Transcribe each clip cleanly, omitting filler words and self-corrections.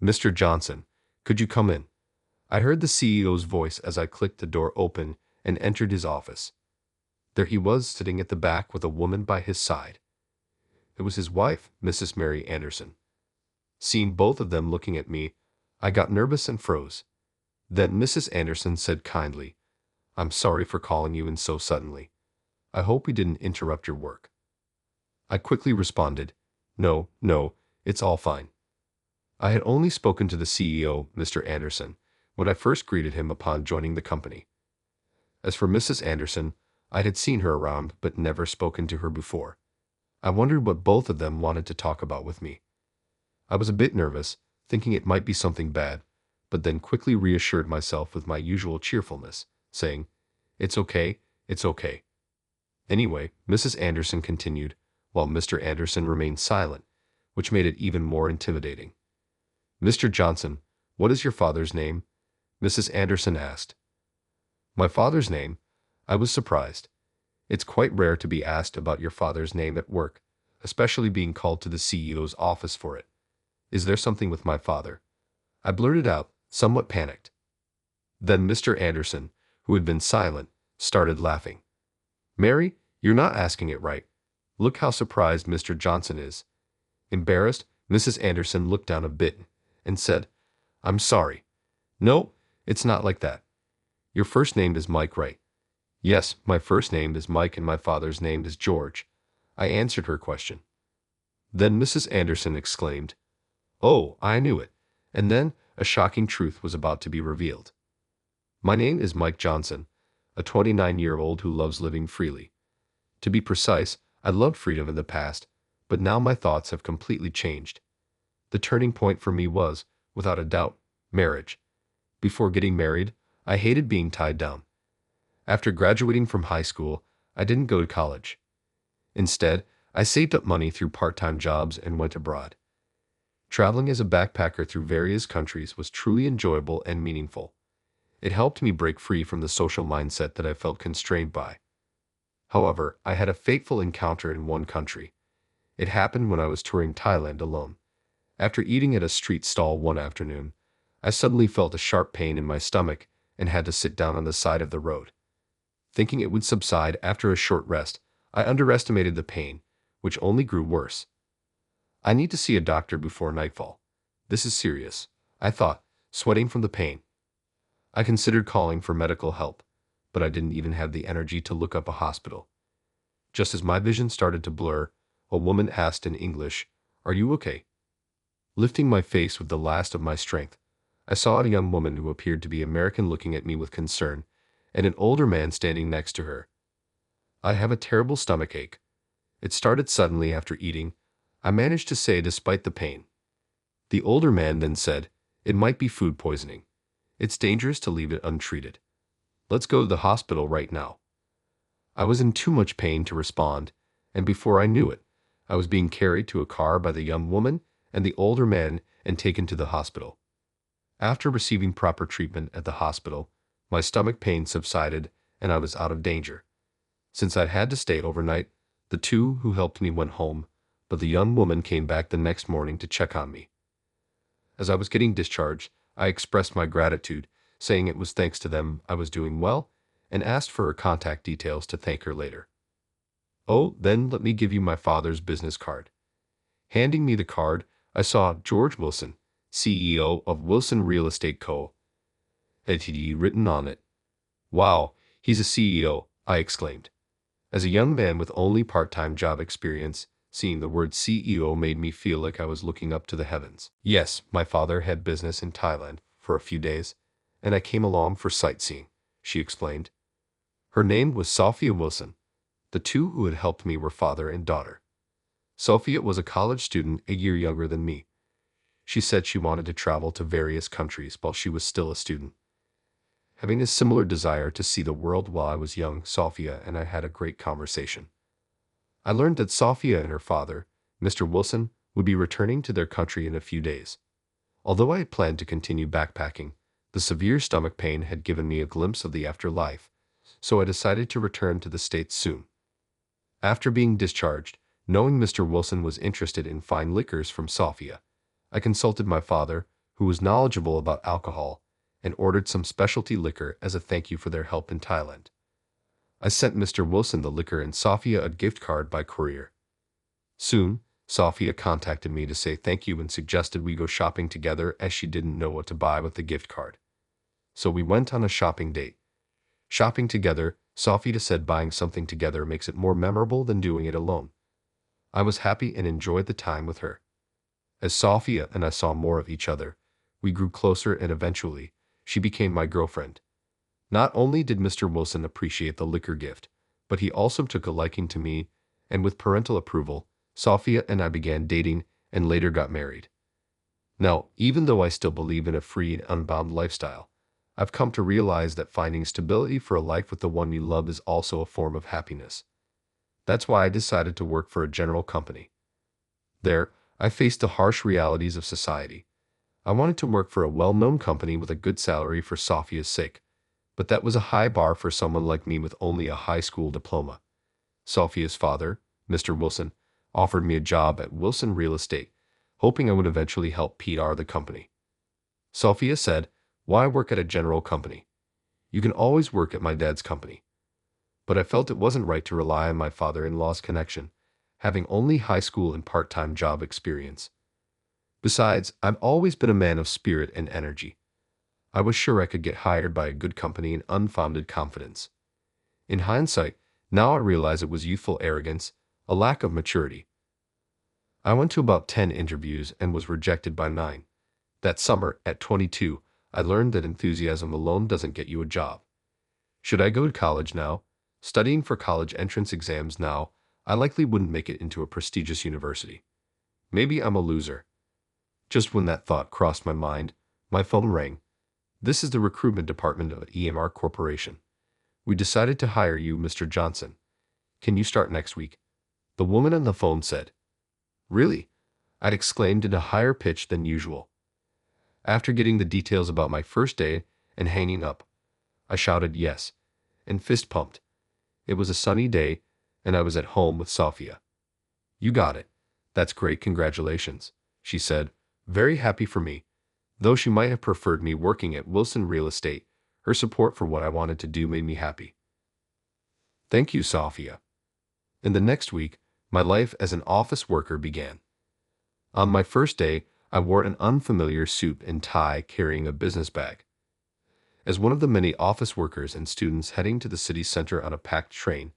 Mr. Johnson, could you come in? I heard the CEO's voice as I clicked the door open and entered his office. There he was, sitting at the back with a woman by his side. It was his wife, Mrs. Mary Anderson. Seeing both of them looking at me, I got nervous and froze. Then Mrs. Anderson said kindly, "I'm sorry for calling you in so suddenly. I hope we didn't interrupt your work." I quickly responded, "No, no, it's all fine." I had only spoken to the CEO, Mr. Anderson, when I first greeted him upon joining the company. As for Mrs. Anderson, I had seen her around but never spoken to her before. I wondered what both of them wanted to talk about with me. I was a bit nervous, thinking it might be something bad, but then quickly reassured myself with my usual cheerfulness, saying, "It's okay, it's okay." Anyway, Mrs. Anderson continued, while Mr. Anderson remained silent, which made it even more intimidating. "Mr. Johnson, what is your father's name?" Mrs. Anderson asked. My father's name? I was surprised. It's quite rare to be asked about your father's name at work, especially being called to the CEO's office for it. Is there something with my father? I blurted out, somewhat panicked. Then Mr. Anderson, who had been silent, started laughing. "Mary, you're not asking it right. Look how surprised Mr. Johnson is." Embarrassed, Mrs. Anderson looked down a bit and said, "I'm sorry. No, it's not like that. Your first name is Mike, right?" "Yes, my first name is Mike and my father's name is George," I answered her question. Then Mrs. Anderson exclaimed, "Oh, I knew it." And then a shocking truth was about to be revealed. My name is Mike Johnson, a 29-year-old who loves living freely. To be precise, I loved freedom in the past, but now my thoughts have completely changed. The turning point for me was, without a doubt, marriage. Before getting married, I hated being tied down. After graduating from high school, I didn't go to college. Instead, I saved up money through part-time jobs and went abroad. Traveling as a backpacker through various countries was truly enjoyable and meaningful. It helped me break free from the social mindset that I felt constrained by. However, I had a fateful encounter in one country. It happened when I was touring Thailand alone. After eating at a street stall one afternoon, I suddenly felt a sharp pain in my stomach and had to sit down on the side of the road. Thinking it would subside after a short rest, I underestimated the pain, which only grew worse. "I need to see a doctor before nightfall. This is serious," I thought, sweating from the pain. I considered calling for medical help, but I didn't even have the energy to look up a hospital. Just as my vision started to blur, a woman asked in English, "Are you okay?" Lifting my face with the last of my strength, I saw a young woman who appeared to be American looking at me with concern, and an older man standing next to her. "I have a terrible stomach ache. It started suddenly after eating," I managed to say despite the pain. The older man then said, "It might be food poisoning. It's dangerous to leave it untreated. Let's go to the hospital right now." I was in too much pain to respond, and before I knew it, I was being carried to a car by the young woman and the older man and taken to the hospital. After receiving proper treatment at the hospital, my stomach pain subsided and I was out of danger. Since I had to stay overnight, the two who helped me went home, but the young woman came back the next morning to check on me. As I was getting discharged, I expressed my gratitude, saying it was thanks to them I was doing well, and asked for her contact details to thank her later. "Oh, then let me give you my father's business card." Handing me the card, I saw George Wilson, CEO of Wilson Real Estate Co. Ltd. written on it. "Wow, he's a CEO," I exclaimed. As a young man with only part-time job experience, seeing the word CEO made me feel like I was looking up to the heavens. Yes, my father had business in Thailand for a few days, and I came along for sightseeing, she explained. Her name was Sophia Wilson. The two who had helped me were father and daughter. Sophia was a college student a year younger than me. She said she wanted to travel to various countries while she was still a student. Having a similar desire to see the world while I was young, Sophia and I had a great conversation. I learned that Sophia and her father, Mr. Wilson, would be returning to their country in a few days. Although I had planned to continue backpacking, the severe stomach pain had given me a glimpse of the afterlife, so I decided to return to the States soon. After being discharged, knowing Mr. Wilson was interested in fine liquors from Sophia, I consulted my father, who was knowledgeable about alcohol, and ordered some specialty liquor as a thank you for their help in Thailand. I sent Mr. Wilson the liquor and Sophia a gift card by courier. Soon, Sophia contacted me to say thank you and suggested we go shopping together as she didn't know what to buy with the gift card. So we went on a shopping date. Shopping together, Sophia said buying something together makes it more memorable than doing it alone. I was happy and enjoyed the time with her. As Sophia and I saw more of each other, we grew closer and eventually, she became my girlfriend. Not only did Mr. Wilson appreciate the liquor gift, but he also took a liking to me, and with parental approval, Sophia and I began dating and later got married. Now, even though I still believe in a free and unbound lifestyle, I've come to realize that finding stability for a life with the one you love is also a form of happiness. That's why I decided to work for a general company. There, I faced the harsh realities of society. I wanted to work for a well-known company with a good salary for Sophia's sake, but that was a high bar for someone like me with only a high school diploma. Sophia's father, Mr. Wilson, offered me a job at Wilson Real Estate, hoping I would eventually help PR the company. Sophia said, "Why work at a general company? You can always work at my dad's company." But I felt it wasn't right to rely on my father-in-law's connection, having only high school and part-time job experience. Besides, I've always been a man of spirit and energy. I was sure I could get hired by a good company in unfounded confidence. In hindsight, now I realize it was youthful arrogance, a lack of maturity. I went to about 10 interviews and was rejected by 9. That summer, at 22, I learned that enthusiasm alone doesn't get you a job. Should I go to college now? Studying for college entrance exams now, I likely wouldn't make it into a prestigious university. Maybe I'm a loser. Just when that thought crossed my mind, my phone rang. "This is the recruitment department of EMR Corporation. We decided to hire you, Mr. Johnson. Can you start next week?" The woman on the phone said. "Really?" I'd exclaimed in a higher pitch than usual. After getting the details about my first day and hanging up, I shouted yes, and fist pumped. It was a sunny day, and I was at home with Sophia. "You got it. That's great, congratulations," she said, very happy for me. Though she might have preferred me working at Wilson Real Estate, her support for what I wanted to do made me happy. Thank you, Sophia. In the next week, my life as an office worker began. On my first day, I wore an unfamiliar suit and tie carrying a business bag. As one of the many office workers and students heading to the city center on a packed train,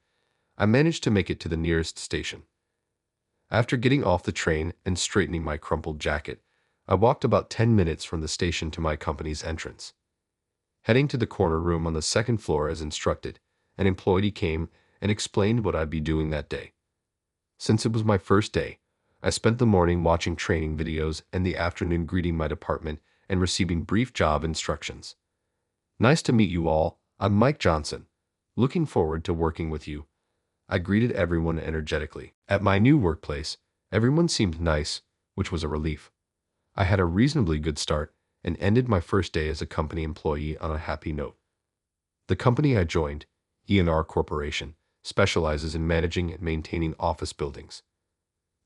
I managed to make it to the nearest station. After getting off the train and straightening my crumpled jacket, I walked about 10 minutes from the station to my company's entrance. Heading to the corner room on the second floor as instructed, an employee came and explained what I'd be doing that day. Since it was my first day, I spent the morning watching training videos and the afternoon greeting my department and receiving brief job instructions. "Nice to meet you all. I'm Mike Johnson. Looking forward to working with you." I greeted everyone energetically. At my new workplace, everyone seemed nice, which was a relief. I had a reasonably good start and ended my first day as a company employee on a happy note. The company I joined, ENR Corporation, specializes in managing and maintaining office buildings.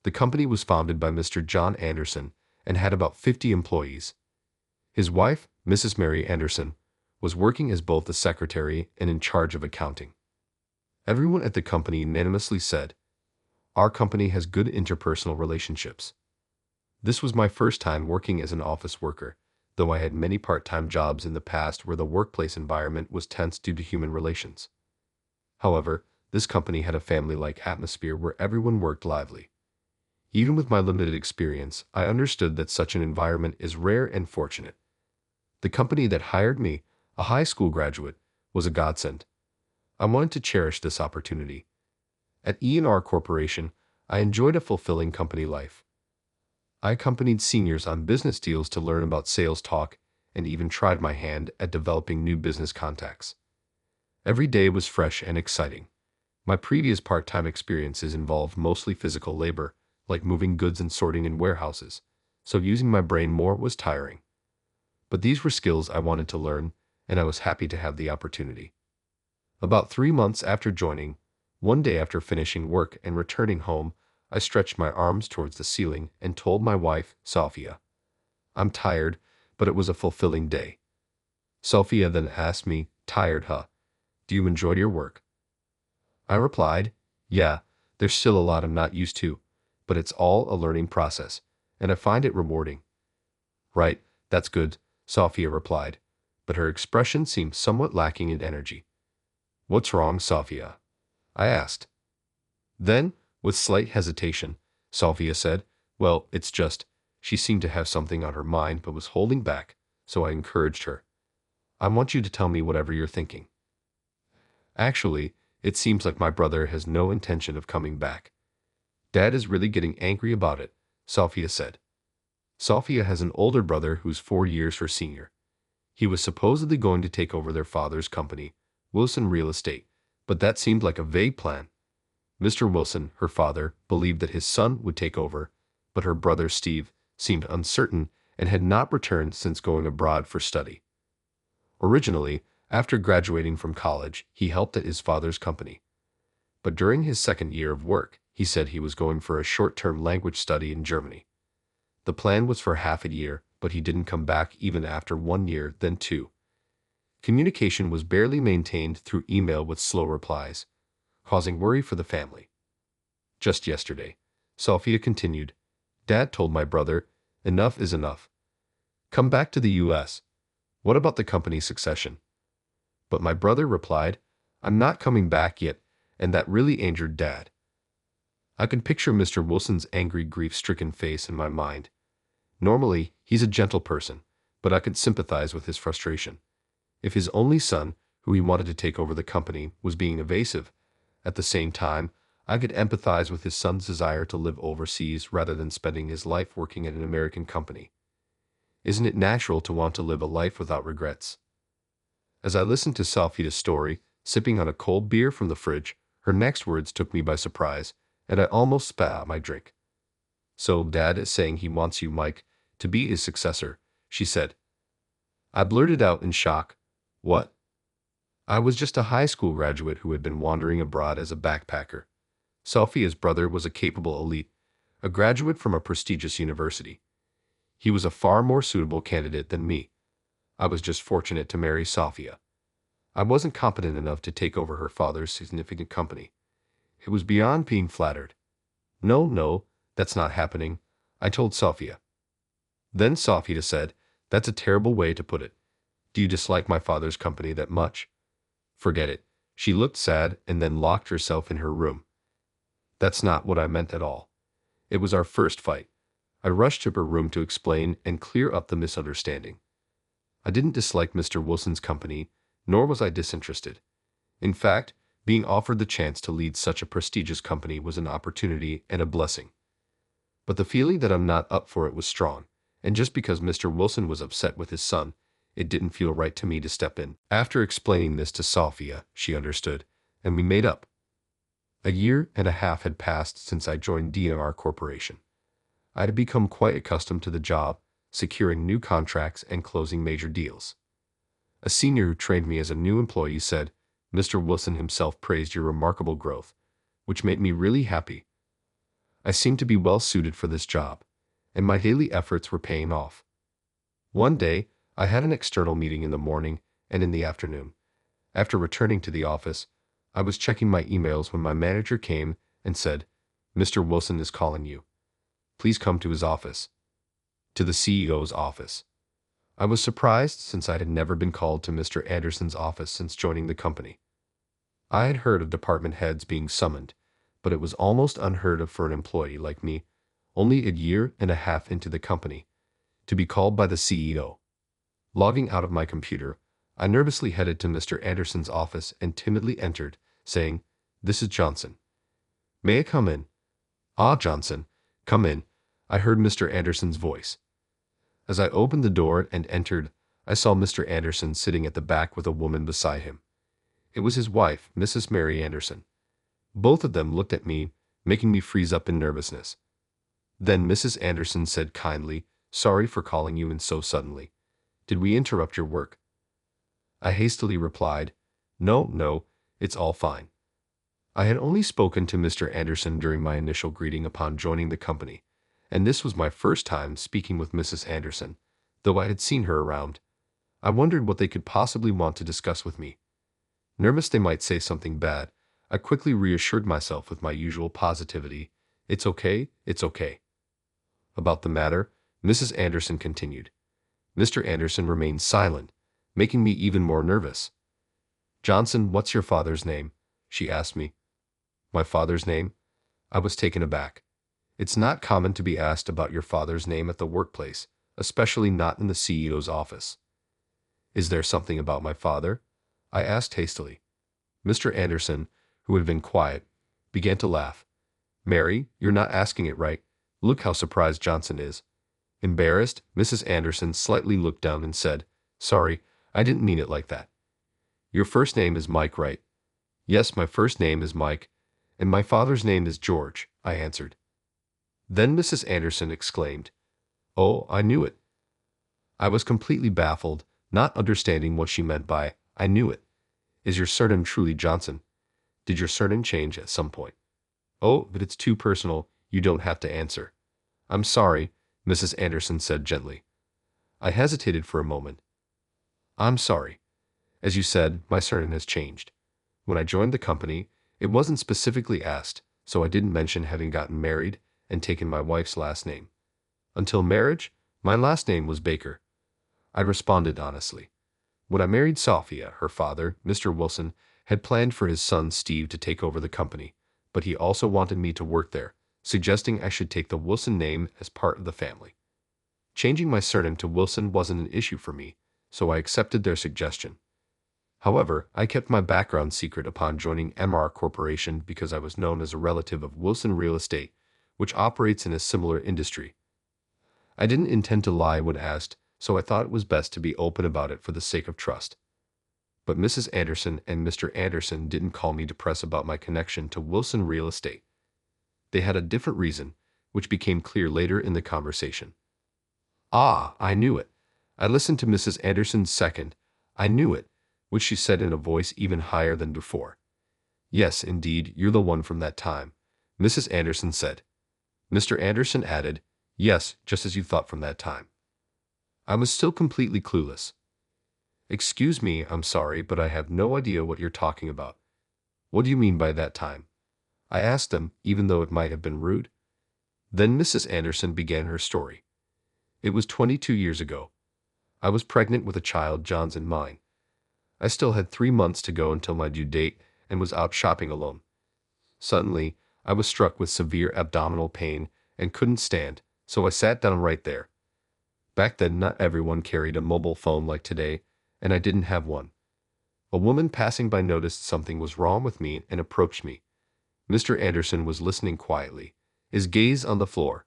The company was founded by Mr. John Anderson and had about 50 employees. His wife, Mrs. Mary Anderson, was working as both the secretary and in charge of accounting. Everyone at the company unanimously said, "Our company has good interpersonal relationships." This was my first time working as an office worker, though I had many part-time jobs in the past where the workplace environment was tense due to human relations. However, this company had a family-like atmosphere where everyone worked lively. Even with my limited experience, I understood that such an environment is rare and fortunate. The company that hired me, a high school graduate, was a godsend. I wanted to cherish this opportunity. At ENR Corporation, I enjoyed a fulfilling company life. I accompanied seniors on business deals to learn about sales talk and even tried my hand at developing new business contacts. Every day was fresh and exciting. My previous part-time experiences involved mostly physical labor, like moving goods and sorting in warehouses, so using my brain more was tiring. But these were skills I wanted to learn, and I was happy to have the opportunity. About 3 months after joining, one day after finishing work and returning home, I stretched my arms towards the ceiling and told my wife, Sophia, "I'm tired, but it was a fulfilling day. Sophia then asked me, tired, huh? Do you enjoy your work? I replied, yeah, there's still a lot I'm not used to, but it's all a learning process, and I find it rewarding. Right, that's good, Sophia replied, but her expression seemed somewhat lacking in energy. What's wrong, Sophia? I asked. Then, with slight hesitation, Sophia said, well, it's just, she seemed to have something on her mind but was holding back, so I encouraged her. I want you to tell me whatever you're thinking. Actually, it seems like my brother has no intention of coming back. Dad is really getting angry about it, Sophia said. Sophia has an older brother who's 4 years her senior. He was supposedly going to take over their father's company, Wilson Real Estate, but that seemed like a vague plan. Mr. Wilson, her father, believed that his son would take over, but her brother Steve seemed uncertain and had not returned since going abroad for study. Originally, after graduating from college, he helped at his father's company. But during his second year of work, he said he was going for a short-term language study in Germany. The plan was for half a year, but he didn't come back even after 1 year, then 2. Communication was barely maintained through email with slow replies, causing worry for the family. Just yesterday, Sophia continued, Dad told my brother, enough is enough. Come back to the U.S. What about the company succession? But my brother replied, I'm not coming back yet, and that really angered Dad. I could picture Mr. Wilson's angry, grief-stricken face in my mind. Normally, he's a gentle person, but I could sympathize with his frustration. If his only son, who he wanted to take over the company, was being evasive, at the same time, I could empathize with his son's desire to live overseas rather than spending his life working at an American company. Isn't it natural to want to live a life without regrets? As I listened to Sophia's story, sipping on a cold beer from the fridge, her next words took me by surprise, and I almost spat out my drink. So Dad is saying he wants you, Mike, to be his successor, she said. I blurted out in shock, what? I was just a high school graduate who had been wandering abroad as a backpacker. Sophia's brother was a capable elite, a graduate from a prestigious university. He was a far more suitable candidate than me. I was just fortunate to marry Sophia. I wasn't competent enough to take over her father's significant company. It was beyond being flattered. No, that's not happening, I told Sophia. Then Sophia said, that's a terrible way to put it. Do you dislike my father's company that much? Forget it. She looked sad and then locked herself in her room. That's not what I meant at all. It was our first fight. I rushed to her room to explain and clear up the misunderstanding. I didn't dislike Mr. Wilson's company, nor was I disinterested. In fact, being offered the chance to lead such a prestigious company was an opportunity and a blessing. But the feeling that I'm not up for it was strong, and just because Mr. Wilson was upset with his son, it didn't feel right to me to step in. After explaining this to Sophia, she understood, and we made up. 1.5 years had passed since I joined D&R Corporation. I had become quite accustomed to the job, securing new contracts and closing major deals. A senior who trained me as a new employee said, Mr. Wilson himself praised your remarkable growth, which made me really happy. I seemed to be well suited for this job, and my daily efforts were paying off. One day, I had an external meeting in the morning and in the afternoon. After returning to the office, I was checking my emails when my manager came and said, Mr. Wilson is calling you. Please come to his office. To the CEO's office. I was surprised since I had never been called to Mr. Anderson's office since joining the company. I had heard of department heads being summoned, but it was almost unheard of for an employee like me, only 1.5 years into the company, to be called by the CEO. Logging out of my computer, I nervously headed to Mr. Anderson's office and timidly entered, saying, This is Johnson. May I come in? Ah, Johnson, come in, I heard Mr. Anderson's voice. As I opened the door and entered, I saw Mr. Anderson sitting at the back with a woman beside him. It was his wife, Mrs. Mary Anderson. Both of them looked at me, making me freeze up in nervousness. Then Mrs. Anderson said kindly, Sorry for calling you in so suddenly. Did we interrupt your work? I hastily replied, No, it's all fine. I had only spoken to Mr. Anderson during my initial greeting upon joining the company, and this was my first time speaking with Mrs. Anderson, Though I had seen her around, I wondered what they could possibly want to discuss with me. Nervous they might say something bad, I quickly reassured myself with my usual positivity. It's okay, it's okay. About the matter, Mrs. Anderson continued. Mr. Anderson remained silent, making me even more nervous. Johnson, what's your father's name? She asked me. My father's name? I was taken aback. It's not common to be asked about your father's name at the workplace, especially not in the CEO's office. Is there something about my father? I asked hastily. Mr. Anderson, who had been quiet, began to laugh. Mary, you're not asking it right. Look how surprised Johnson is. Embarrassed, Mrs. Anderson slightly looked down and said, Sorry, I didn't mean it like that. Your first name is Mike, right? Yes, my first name is Mike, and my father's name is George, I answered. Then Mrs. Anderson exclaimed, Oh, I knew it. I was completely baffled, not understanding what she meant by, I knew it. Is your surname truly Johnson? Did your surname change at some point? Oh, but it's too personal, you don't have to answer. I'm sorry, Mrs. Anderson said gently. I hesitated for a moment. I'm sorry. As you said, my surname has changed. When I joined the company, it wasn't specifically asked, so I didn't mention having gotten married and taken my wife's last name. Until marriage, my last name was Baker. I responded honestly. When I married Sophia, her father, Mr. Wilson, had planned for his son Steve to take over the company, but he also wanted me to work there, suggesting I should take the Wilson name as part of the family. Changing my surname to Wilson wasn't an issue for me, so I accepted their suggestion. However, I kept my background secret upon joining MR Corporation because I was known as a relative of Wilson Real Estate, which operates in a similar industry. I didn't intend to lie when asked, so I thought it was best to be open about it for the sake of trust. But Mrs. Anderson and Mr. Anderson didn't call me to press about my connection to Wilson Real Estate. They had a different reason, which became clear later in the conversation. Ah, I knew it. I listened to Mrs. Anderson's second, I knew it, which she said in a voice even higher than before. Yes, indeed, you're the one from that time, Mrs. Anderson said. Mr. Anderson added, Yes, just as you thought from that time. I was still completely clueless. Excuse me, I'm sorry, but I have no idea what you're talking about. What do you mean by that time? I asked them, even though it might have been rude. Then Mrs. Anderson began her story. It was 22 years ago. I was pregnant with a child John's and mine. I still had 3 months to go until my due date and was out shopping alone. Suddenly, I was struck with severe abdominal pain and couldn't stand, so I sat down right there. Back then, not everyone carried a mobile phone like today, and I didn't have one. A woman passing by noticed something was wrong with me and approached me. Mr. Anderson was listening quietly, his gaze on the floor.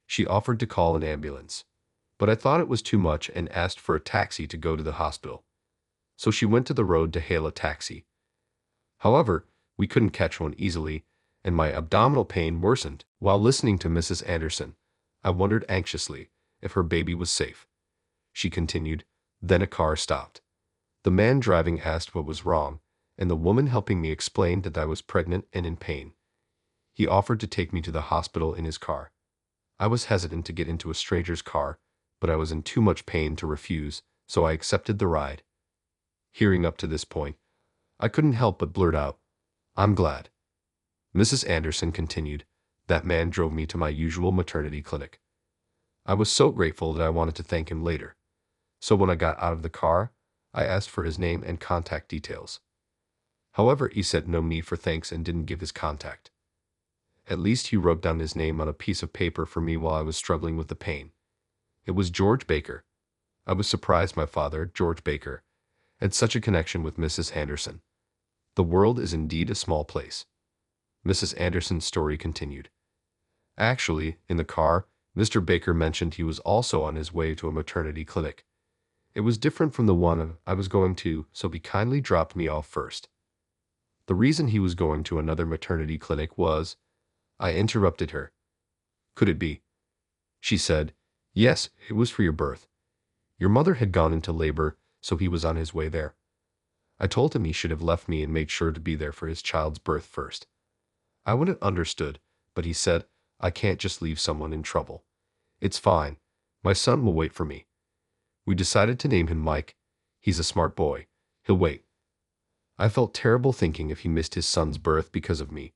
She offered to call an ambulance, but I thought it was too much and asked for a taxi to go to the hospital. So she went to the road to hail a taxi. However, we couldn't catch one easily, and my abdominal pain worsened. While listening to Mrs. Anderson, I wondered anxiously if her baby was safe. She continued, Then a car stopped. The man driving asked what was wrong, and the woman helping me explained that I was pregnant and in pain. He offered to take me to the hospital in his car. I was hesitant to get into a stranger's car, but I was in too much pain to refuse, so I accepted the ride. Hearing up to this point, I couldn't help but blurt out, I'm glad. Mrs. Anderson continued, That man drove me to my usual maternity clinic. I was so grateful that I wanted to thank him later. So when I got out of the car, I asked for his name and contact details. However, he said no need for thanks and didn't give his contact. At least he wrote down his name on a piece of paper for me while I was struggling with the pain. It was George Baker. I was surprised my father, George Baker, had such a connection with Mrs. Anderson. The world is indeed a small place. Mrs. Anderson's story continued. Actually, in the car, Mr. Baker mentioned he was also on his way to a maternity clinic. It was different from the one I was going to, so he kindly dropped me off first. The reason he was going to another maternity clinic was, I interrupted her. Could it be? She said, Yes, it was for your birth. Your mother had gone into labor, so he was on his way there. I told him he should have left me and made sure to be there for his child's birth first. I wouldn't have understood, but he said, I can't just leave someone in trouble. It's fine. My son will wait for me. We decided to name him Mike. He's a smart boy. He'll wait. I felt terrible thinking if he missed his son's birth because of me.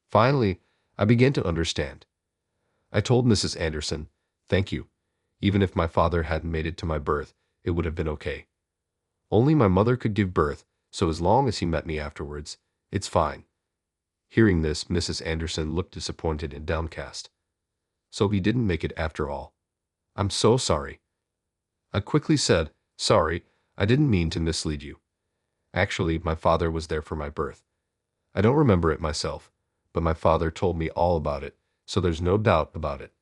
Finally, I began to understand. I told Mrs. Anderson, "Thank you. Even if my father hadn't made it to my birth, it would have been okay. Only my mother could give birth, so as long as he met me afterwards, it's fine." Hearing this, Mrs. Anderson looked disappointed and downcast. "So he didn't make it after all. I'm so sorry." I quickly said, "Sorry, I didn't mean to mislead you. Actually, my father was there for my birth. I don't remember it myself, but my father told me all about it, so there's no doubt about it."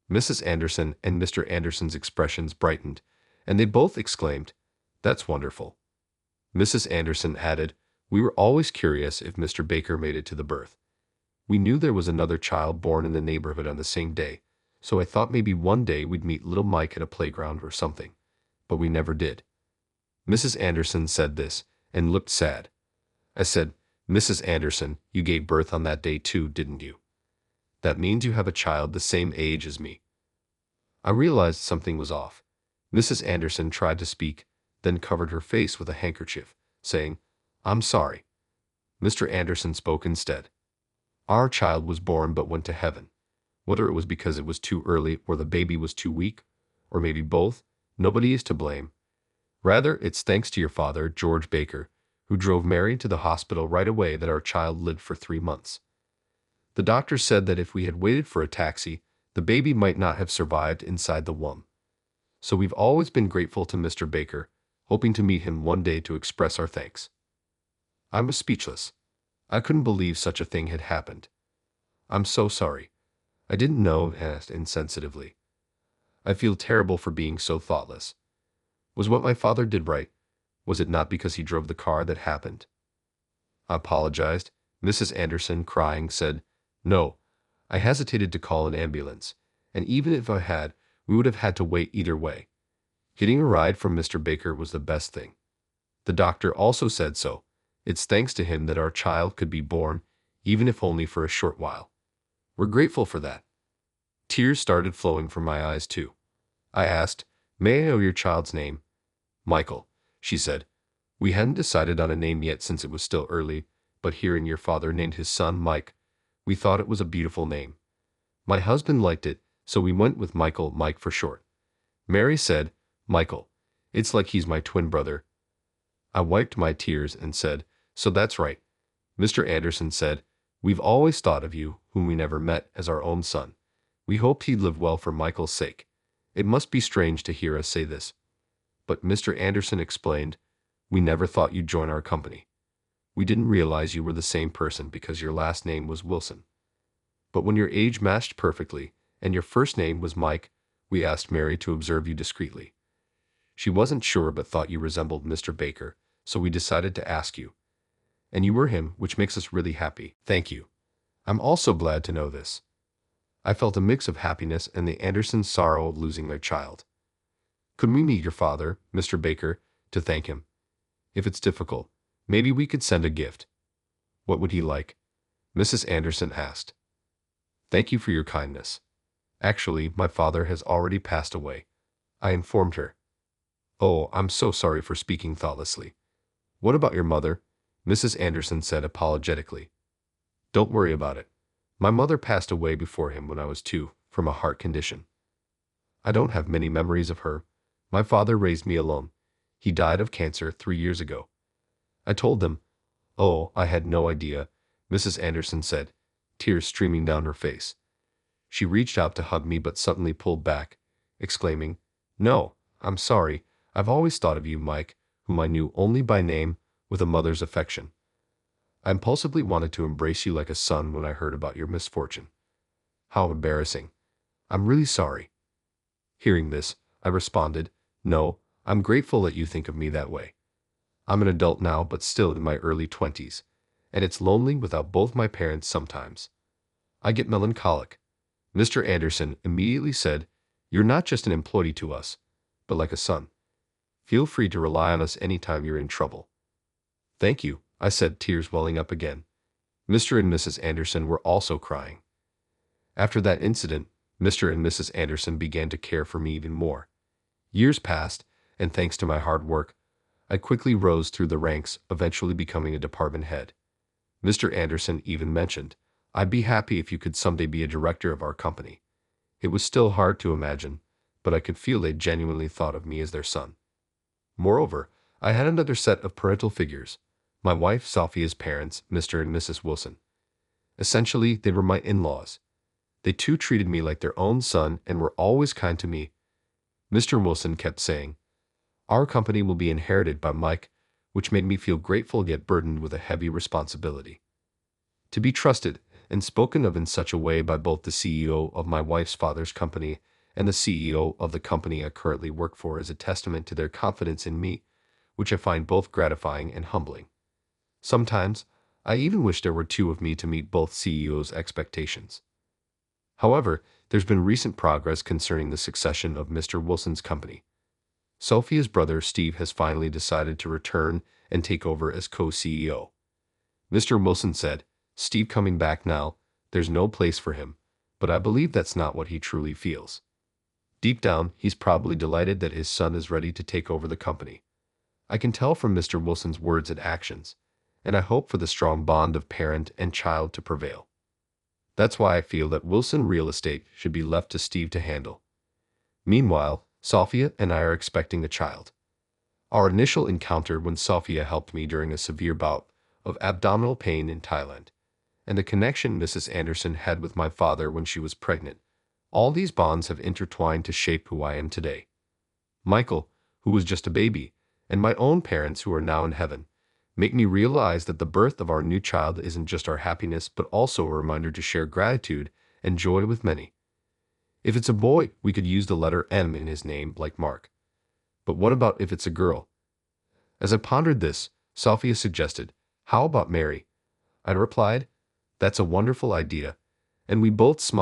Mrs. Anderson and Mr. Anderson's expressions brightened, and they both exclaimed, "That's wonderful." Mrs. Anderson added, "We were always curious if Mr. Baker made it to the birth. We knew there was another child born in the neighborhood on the same day, so I thought maybe one day we'd meet little Mike at a playground or something, but we never did." Mrs. Anderson said this and looked sad. I said, "Mrs. Anderson, you gave birth on that day too, didn't you? That means you have a child the same age as me." I realized something was off. Mrs. Anderson tried to speak, then covered her face with a handkerchief, saying, "I'm sorry." Mr. Anderson spoke instead. "Our child was born but went to heaven. Whether it was because it was too early or the baby was too weak, or maybe both, nobody is to blame. Rather, it's thanks to your father, George Baker, who drove Mary to the hospital right away that our child lived for 3 months. The doctor said that if we had waited for a taxi, the baby might not have survived inside the womb. So we've always been grateful to Mr. Baker, hoping to meet him one day to express our thanks." I was speechless. I couldn't believe such a thing had happened. "I'm so sorry. I didn't know," asked insensitively. "I feel terrible for being so thoughtless. Was what my father did right? Was it not because he drove the car that happened?" I apologized. Mrs. Anderson, crying, said, "No, I hesitated to call an ambulance, and even if I had, we would have had to wait either way. Getting a ride from Mr. Baker was the best thing. The doctor also said so. It's thanks to him that our child could be born, even if only for a short while. We're grateful for that." Tears started flowing from my eyes too. I asked, "May I know your child's name?" "Michael," she said. "We hadn't decided on a name yet since it was still early, but hearing your father named his son Mike, we thought it was a beautiful name. My husband liked it, so we went with Michael, Mike for short." Mary said, "Michael, it's like he's my twin brother." I wiped my tears and said, "So that's right." Mr. Anderson said, "We've always thought of you, whom we never met, as our own son. We hoped he'd live well for Michael's sake. It must be strange to hear us say this." But Mr. Anderson explained, "We never thought you'd join our company. We didn't realize you were the same person because your last name was Wilson. But when your age matched perfectly, and your first name was Mike, we asked Mary to observe you discreetly. She wasn't sure but thought you resembled Mr. Baker, so we decided to ask you. And you were him, which makes us really happy. Thank you. I'm also glad to know this." I felt a mix of happiness and the Andersons' sorrow of losing their child. "Could we meet your father, Mr. Baker, to thank him? If it's difficult, maybe we could send a gift." "What would he like?" Mrs. Anderson asked. "Thank you for your kindness. Actually, my father has already passed away," I informed her. "Oh, I'm so sorry for speaking thoughtlessly. What about your mother?" Mrs. Anderson said apologetically. "Don't worry about it. My mother passed away before him when I was 2, from a heart condition. I don't have many memories of her. My father raised me alone. He died of cancer 3 years ago." I told them. "Oh, I had no idea," Mrs. Anderson said, tears streaming down her face. She reached out to hug me but suddenly pulled back, exclaiming, "No, I'm sorry. I've always thought of you, Mike, whom I knew only by name, with a mother's affection. I impulsively wanted to embrace you like a son when I heard about your misfortune. How embarrassing. I'm really sorry." Hearing this, I responded, "No, I'm grateful that you think of me that way. I'm an adult now but still in my early 20s, and it's lonely without both my parents sometimes. I get melancholic." Mr. Anderson immediately said, "You're not just an employee to us, but like a son. Feel free to rely on us anytime you're in trouble." "Thank you," I said, tears welling up again. Mr. and Mrs. Anderson were also crying. After that incident, Mr. and Mrs. Anderson began to care for me even more. Years passed, and thanks to my hard work, I quickly rose through the ranks, eventually becoming a department head. Mr. Anderson even mentioned, "I'd be happy if you could someday be a director of our company." It was still hard to imagine, but I could feel they genuinely thought of me as their son. Moreover, I had another set of parental figures, my wife Sophia's parents, Mr. and Mrs. Wilson. Essentially, they were my in-laws. They too treated me like their own son and were always kind to me. Mr. Wilson kept saying, "Our company will be inherited by Mike," which made me feel grateful yet burdened with a heavy responsibility. To be trusted and spoken of in such a way by both the CEO of my wife's father's company and the CEO of the company I currently work for is a testament to their confidence in me, which I find both gratifying and humbling. Sometimes, I even wish there were two of me to meet both CEOs' expectations. However, there's been recent progress concerning the succession of Mr. Wilson's company. Sophia's brother Steve has finally decided to return and take over as co-CEO. Mr. Wilson said, "Steve coming back now, there's no place for him," but I believe that's not what he truly feels. Deep down, he's probably delighted that his son is ready to take over the company. I can tell from Mr. Wilson's words and actions, and I hope for the strong bond of parent and child to prevail. That's why I feel that Wilson Real Estate should be left to Steve to handle. Meanwhile, Sophia and I are expecting a child. Our initial encounter when Sophia helped me during a severe bout of abdominal pain in Thailand, and the connection Mrs. Anderson had with my father when she was pregnant, all these bonds have intertwined to shape who I am today. Michael, who was just a baby, and my own parents who are now in heaven, make me realize that the birth of our new child isn't just our happiness but also a reminder to share gratitude and joy with many. If it's a boy, we could use the letter M in his name like Mark. But what about if it's a girl? As I pondered this, Sophia suggested, "How about Mary?" I replied, "That's a wonderful idea," and we both smiled.